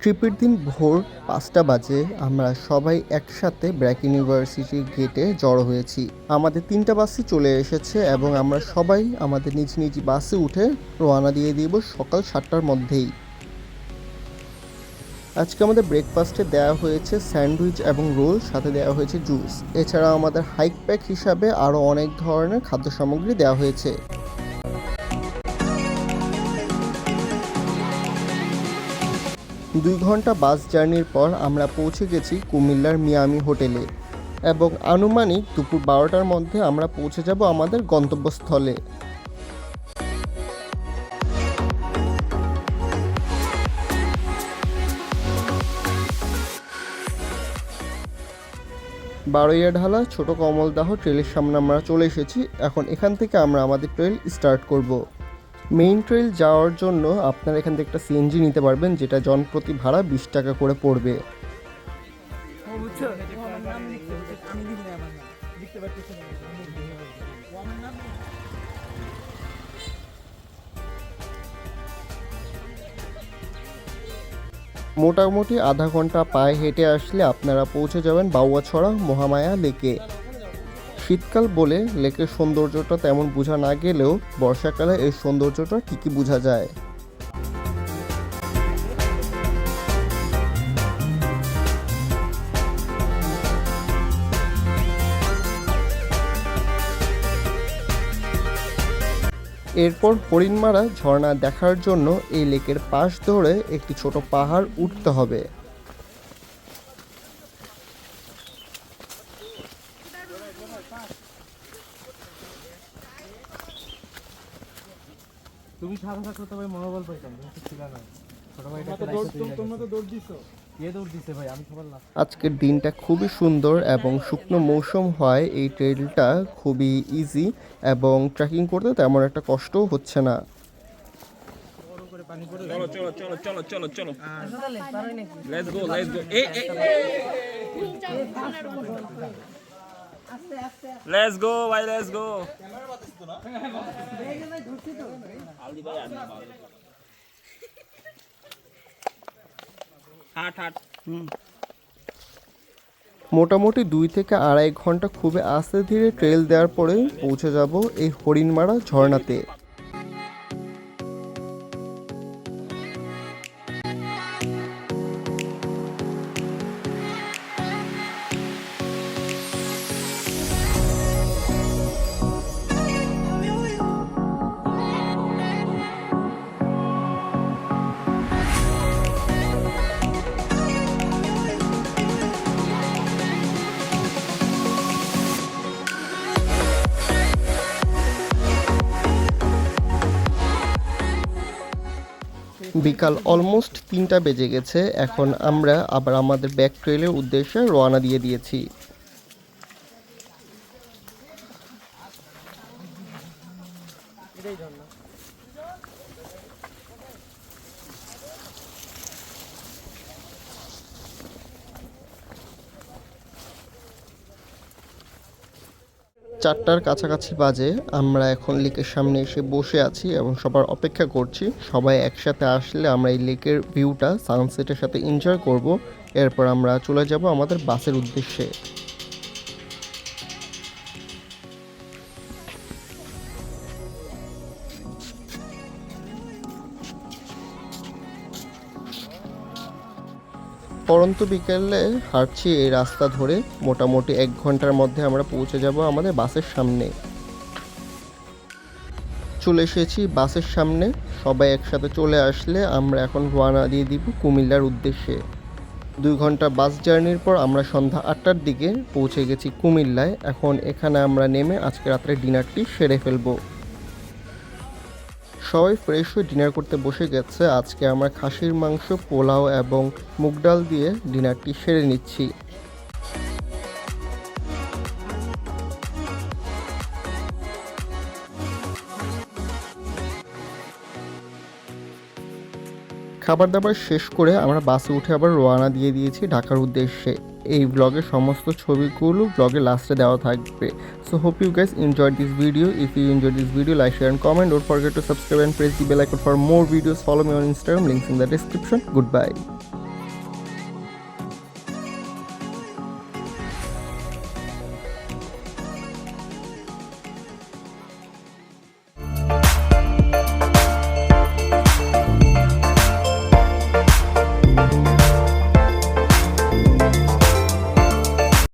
ট্রিপের দিন ভোর ৫টা বাজে আমরা সবাই একসাথে ব্র্যাক ইউনিভার্সিটির গেটে জড়ো হয়েছি। আমাদের ৩টা বাসই চলে এসেছে এবং আমরা সবাই আমাদের নিজ নিজ বাসে উঠে রওনা দিয়ে দিব সকাল ৭টার মধ্যেই। আজকে আমাদের ব্রেকফাস্টে দেওয়া হয়েছে স্যান্ডউইচ এবং রোল, সাথে দেওয়া হয়েছে জুস। এছাড়া আমাদের হাইক প্যাক হিসাবে আরও অনেক ধরনের খাদ্য সামগ্রী দেওয়া হয়েছে। ২ ঘন্টা বাস জার্নির পর আমরা পৌঁছে গেছি কুমিল্লার মিয়ামি হোটেলে এবং আনুমানিক দুপুর ১২টার মধ্যে আমরা পৌঁছে যাব আমাদের গন্তব্যস্থলে। বারইয়া ঢালা ছোট কমলদাহ ট্রেলের সামনে আমরা চলে এসেছি। এখন এখান থেকে আমরা আমাদের ট্রেল স্টার্ট করব। মেইন ট্রেল যাওয়ার জন্য আপনারা এখান থেকে একটা সিএনজি নিতে পারবেন, যেটা জনপ্রতি ভাড়া ২০ টাকা করে পড়বে। মোটামুটি আধা ঘন্টা পায়ে হেঁটে আসলে আপনারা পৌঁছে যাবেন বাউয়াছড়া মহামায়া লেকে। শীতকাল বলে লেকের সৌন্দর্যটা তেমন বোঝা না গেলেও বর্ষাকালে এর সৌন্দর্যটা ঠিকই বোঝা যায়। এরপর হরিণমারা ঝর্ণা দেখার জন্য এই লেকের পাশ ধরে একটি ছোট পাহাড় উঠতে হবে। তুমি সাথে থাকলে তো ভাই মনোবল পাইতাম, কিন্তু ছিল না। ছোট ভাইটা তোমরা তো দৌড় দিছো। কে দৌড় দিছে ভাই? আমি সবার লাস্ট। আজকের দিনটা খুবই সুন্দর এবং শুকনো মৌসুম হয় এই ট্রেলটা খুবই ইজি এবং ট্রেকিং করতে তেমন একটা কষ্টও হচ্ছে না। চলো চলো চলো চলো চলো চলো let's go let's go let's go ভাই লেটস গো। হাট হাট। মোটামুটি ২ থেকে আড়াই ঘন্টা খুবই আস্তে ধীরে ট্রেল দেওয়ার পরে পৌঁছে যাব এই হরিণমারা ঝর্ণাতে। বিকাল অলমোস্ট ৩টা বেজে গেছে। এখন আমরা আবার আমাদের ব্যাক ট্রেলের উদ্দেশ্যে রওনা দিয়ে দিয়েছি। চারটার কাছাকাছি বাজে। আমরা এখন লেকের সামনে এসে বসে আছি এবং সবার অপেক্ষা করছি। সবাই একসাথে আসলে আমরা এই লেকের ভিউটা সানসেটের সাথে এনজয় করব। এরপর আমরা চলে যাব আমাদের বাসের উদ্দেশ্যে। পরন্ত বিকেলে হাঁটছি এই রাস্তা ধরে। মোটামুটি ১ ঘন্টার মধ্যে আমরা পৌঁছে যাব আমাদের বাসের সামনে। চলে এসেছি বাসের সামনে। সবাই একসাথে চলে আসলে আমরা এখন রওনা দিয়ে দিব কুমিল্লার উদ্দেশ্যে। ২ ঘন্টা বাস জার্নির পর আমরা সন্ধ্যা ৮টার দিকে পৌঁছে গেছি কুমিল্লায়। এখন এখানে আমরা নেমে আজকে রাত্রে ডিনারটি সেরে ফেলবো। সবাই ফ্রেশ হয়ে ডিনার করতে বসে গেছে। আজকে আমরা খাসির মাংস, পোলাও এবং মুগ ডাল দিয়ে ডিনারটি সেরে নিচ্ছি। খাবার দাবার শেষ করে আমরা বাসে উঠে আবার রওনা দিয়ে দিয়েছি ঢাকার উদ্দেশ্যে। এই ব্লগের সমস্ত ছবিগুলো ব্লগের লাস্টে দেওয়া থাকবে। So hope you guys enjoyed this video. If you enjoyed this video, like, share and comment. Don't forget to subscribe and press the bell icon for more videos. Follow me on Instagram, links in the description. Goodbye.